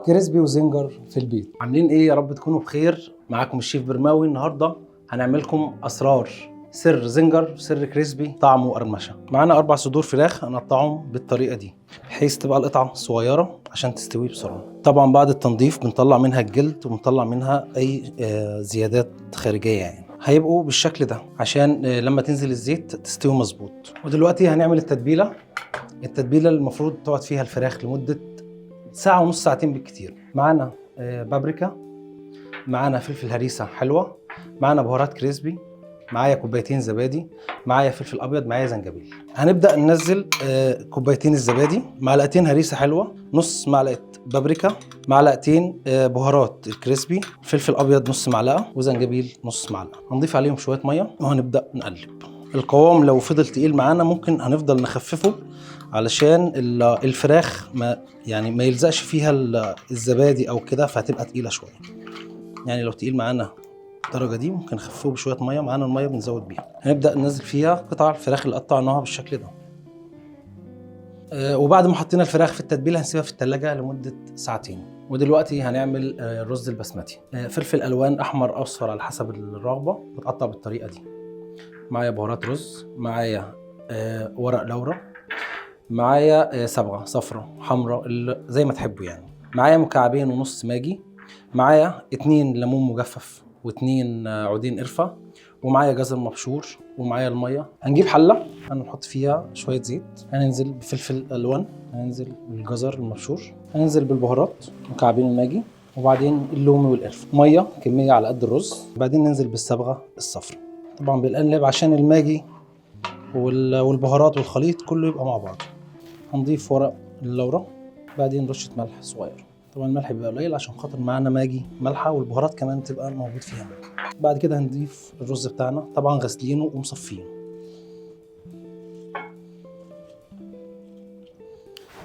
كريسبي وزنجر في البيت. عاملين ايه؟ يا رب تكونوا بخير. معاكم الشيف برماوي. النهارده هنعمل لكم اسرار سر زنجر، سر كريسبي، طعم وقرمشه. معانا 4 صدور فراخ هنقطعهم بالطريقه دي بحيث تبقى القطعه صغيره عشان تستوي بسرعه. طبعا بعد التنظيف بنطلع منها الجلد وبنطلع منها اي زيادات خارجيه، يعني هيبقوا بالشكل ده عشان لما تنزل الزيت تستوي مظبوط. ودلوقتي هنعمل التتبيله. التتبيله المفروض تقعد فيها الفراخ لمده ساعة ونص، ساعتين بالكتير. معانا بابريكا، معانا فلفل هريسة حلوة، معانا بهارات كريسبي، معايا كوبايتين زبادي، معايا فلفل أبيض، معايا زنجبيل. هنبدأ ننزل كوبايتين الزبادي، معلقتين هريسة حلوة، نص معلقة بابريكا، معلقتين بهارات الكريسبي، فلفل أبيض نص معلقة، وزنجبيل نص معلقة. هنضيف عليهم شوية مية وهنبدأ نقلب. القوام لو فضل تقيل معانا ممكن هنفضل نخففه علشان الفراخ ما يلزقش فيها الزبادي او كده، فهتبقى تقيله شويه. يعني لو تقيل معانا الدرجه دي ممكن نخففه بشويه ميه. معانا الميه بنزود بيها. هنبدا ننزل فيها قطع الفراخ اللي قطعناها بالشكل ده. وبعد ما حطينا الفراخ في التتبيله هنسيبها في الثلاجه لمده ساعتين. ودلوقتي هنعمل الرز البسمتي. فلفل الوان احمر اصفر على حسب الرغبه، بتقطع بالطريقه دي. معايا بهارات رز، معايا ورق لورا، معايا صبغه صفرة حمراء زي ما تحبوا يعني. معايا مكعبين ونص ماجي، معايا 2 ليمون مجفف و2 عودين قرفه، ومعايا جزر مبشور، ومعايا الميه. هنجيب حله هنحط فيها شويه زيت، هننزل بفلفل الوان، هننزل بالجزر المبشور، هننزل بالبهارات مكعبين الماجي، وبعدين اللومي والقرفه. ميه كميه على قد الرز، بعدين ننزل بالصبغه الصفراء. طبعا بنقلب عشان الماجي والبهارات والخليط كله يبقى مع بعض. هنضيف ورق اللورا، بعدين رشه ملح صغير. طبعا الملح بيبقى قليل عشان خاطر معانا ماجي مالحه، والبهارات كمان تبقى موجود فيها. بعد كده هنضيف الرز بتاعنا، طبعا غاسلينه ومصفينه.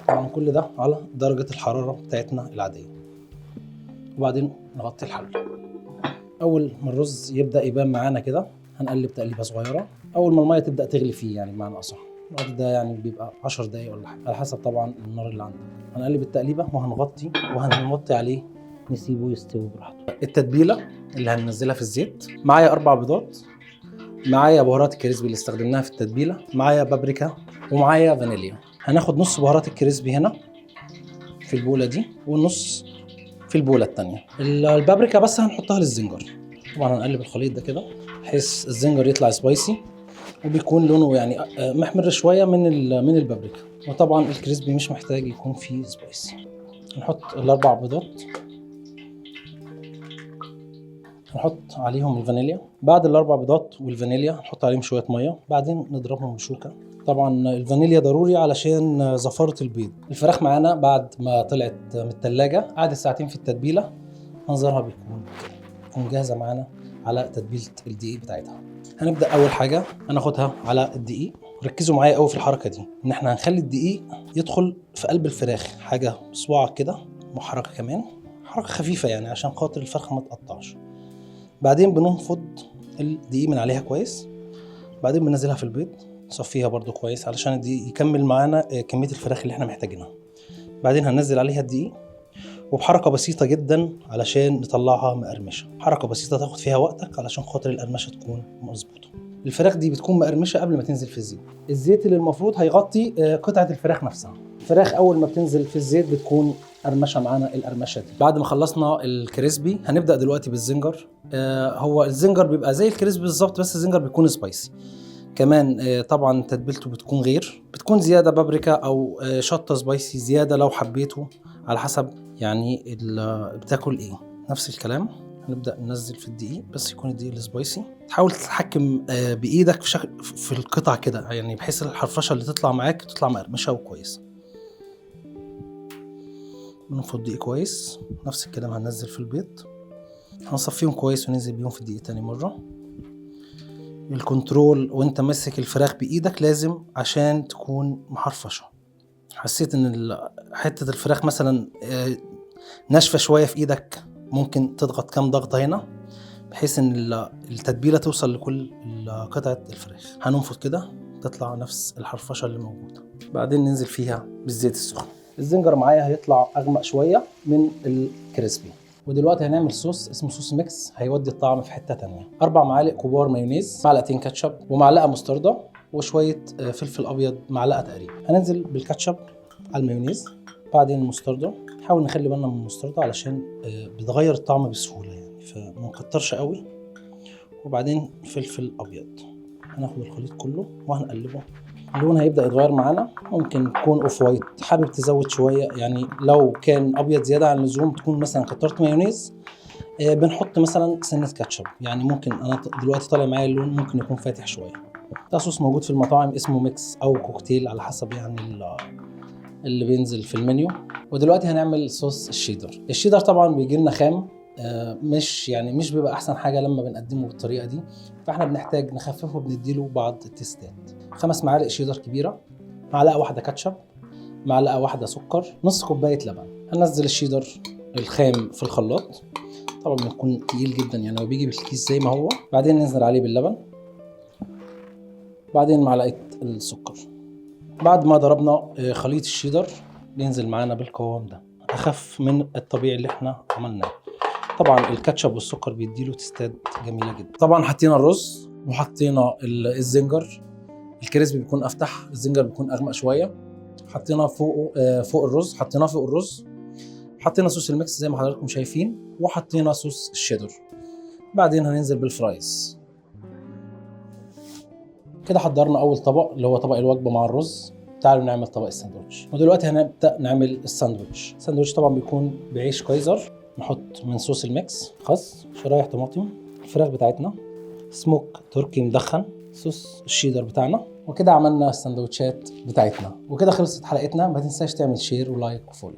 طبعا كل ده على درجه الحراره بتاعتنا العاديه. وبعدين نغطي الحله. اول ما الرز يبدا يبان معانا كده هنقلب تقليبه صغيره. اول ما الميه تبدا تغلي فيه، يعني بمعنى اصح الوقت ده يعني بيبقى 10 دقايق ولا حاجه على حسب طبعا النار اللي عندك. هنقلب التقليبه وهنغطي عليه، نسيبه يستوي براحته. التتبيله اللي هننزلها في الزيت، معايا 4 بيضات، معايا بهارات الكريسبي اللي استخدمناها في التتبيله، معايا بابريكا، ومعايا فانيليا. هناخد نص بهارات الكريسبي هنا في البوله دي، والنص في البوله الثانيه. البابريكا بس هنحطها للزنجر. طبعا هنقلب الخليط ده كده بحيث الزنجر يطلع سبايسي، وبيكون لونه يعني محمر شويه من البابريكا. وطبعا الكريسبي مش محتاج يكون فيه سبايسي. نحط ال4 بيضات، نحط عليهم الفانيليا. بعد ال4 بيضات والفانيليا نحط عليهم شويه ميه، بعدين نضربهم بشوكه. طبعا الفانيليا ضروري علشان زفاره البيض. الفراخ معانا بعد ما طلعت من الثلاجه قعدت ساعتين في التتبيله، منظرها بيكون جاهزه معانا على تتبيله الدقيق بتاعتها. هنبدا اول حاجه هناخدها على الدقيق. ركزوا معايا قوي في الحركه دي، ان احنا هنخلي الدقيق يدخل في قلب الفراخ، حاجه بصباعك كده، وحركه كمان حركه خفيفه يعني عشان خاطر الفرخه ما تقطعش. بعدين بننفض الدقيق من عليها كويس، بعدين بننزلها في البيض، نصفيها برده كويس علشان الدقيق يكمل معانا كميه الفراخ اللي احنا محتاجينها. بعدين هننزل عليها الدقيق وبحركه بسيطه جدا علشان نطلعها مقرمشه. حركه بسيطه تاخد فيها وقتك علشان خاطر القرمشه تكون مظبوطه. الفراخ دي بتكون مقرمشه قبل ما تنزل في الزيت. الزيت اللي المفروض هيغطي قطعه الفراخ نفسها. الفراخ اول ما بتنزل في الزيت بتكون قرمشه معانا القرمشه دي. بعد ما خلصنا الكريسبي هنبدا دلوقتي بالزنجر. هو الزنجر بيبقى زي الكريسبي بالظبط، بس الزنجر بيكون سبايسي كمان. طبعا تتبيلته بتكون زياده بابريكا او شطه سبايسي زياده لو حبيته، على حسب يعني بتاكل ايه. نفس الكلام هنبدا ننزل في الدقيق، بس يكون الدقيق السبايسي. تحاول تتحكم بايدك في القطع كده، يعني بحيث الحرفشه اللي تطلع معاك تطلع مقرمشه وكويسه. بننفض الدقيق كويس. نفس الكلام هننزل في البيض، هنصفيهم كويس وننزل بيهم في الدقيق تاني مره. الكنترول وانت ماسك الفراخ بايدك لازم عشان تكون محرفشه. حسيت ان حته الفراخ مثلا ناشفه شويه في ايدك، ممكن تضغط كام ضغطه هنا بحيث ان التتبيله توصل لكل قطعه الفراخ. هننفض كده تطلع نفس الحرفشه اللي موجوده. بعدين ننزل فيها بالزيت السخن. الزنجر معايا هيطلع اغمق شويه من الكريسبي. ودلوقتي هنعمل صوص اسمه صوص ميكس هيودي الطعم في حته تانية. 4 معالق كبار مايونيز، معلقتين كاتشب، ومعلقه مستردة، وشويه فلفل ابيض معلقه تقريبا. هننزل بالكاتشب على المايونيز، بعدين المستردة. نحاول نخلي بالنا من المستردة علشان بتغير الطعم بسهوله يعني، فما نكترش قوي. وبعدين فلفل ابيض. هناخد الخليط كله وهنقلبه. اللون هيبدا يتغير معانا، ممكن يكون اوف وايت، حابب تزود شويه يعني لو كان ابيض زياده عن اللزوم تكون مثلا كترت مايونيز. بنحط مثلا سنه كاتشب، يعني ممكن انا دلوقتي طالع معايا اللون ممكن يكون فاتح شويه. ده صوص موجود في المطاعم اسمه ميكس او كوكتيل على حسب يعني اللي بينزل في المنيو. ودلوقتي هنعمل صوص الشيدر. الشيدر طبعا بيجي لنا خام، مش بيبقى احسن حاجه لما بنقدمه بالطريقه دي، فاحنا بنحتاج نخففه، بنديله بعض التيستات. 5 معالق شيدر كبيره، معلقه واحده كاتشب، معلقه واحده سكر، نص كوبايه لبن. هننزل الشيدر الخام في الخلاط، طبعا بيكون تقيل جدا يعني هو بيجي بالكيس زي ما هو. بعدين ننزل عليه باللبن، بعدين معلقه السكر. بعد ما ضربنا خليط الشيدر بينزل معانا بالقوام ده، اخف من الطبيعي اللي احنا عملناه. طبعا الكاتشب والسكر بيديله تستات جميله جدا. طبعا حطينا الرز وحطينا الزنجر. الكريسبي بيكون افتح، الزنجر بيكون اغمق شويه. حطينا فوق الرز، حطيناه فوق الرز. حطينا صوص الميكس زي ما حضراتكم شايفين، وحطينا صوص الشيدر. بعدين هننزل بالفرايز. كده حضرنا اول طبق اللي هو طبق الوجبه مع الرز. تعالوا نعمل طبق الساندوتش. ودلوقتي هنبدا نعمل الساندوتش. الساندوتش طبعا بيكون بعيش كايزر. نحط من صوص الميكس خس، شرايح طماطم، الفراخ بتاعتنا، سموك تركي مدخن، صوص الشيدر بتاعنا. وكده عملنا السندوتشات بتاعتنا، وكده خلصت حلقتنا. ما تنساش تعمل شير ولايك وفولو.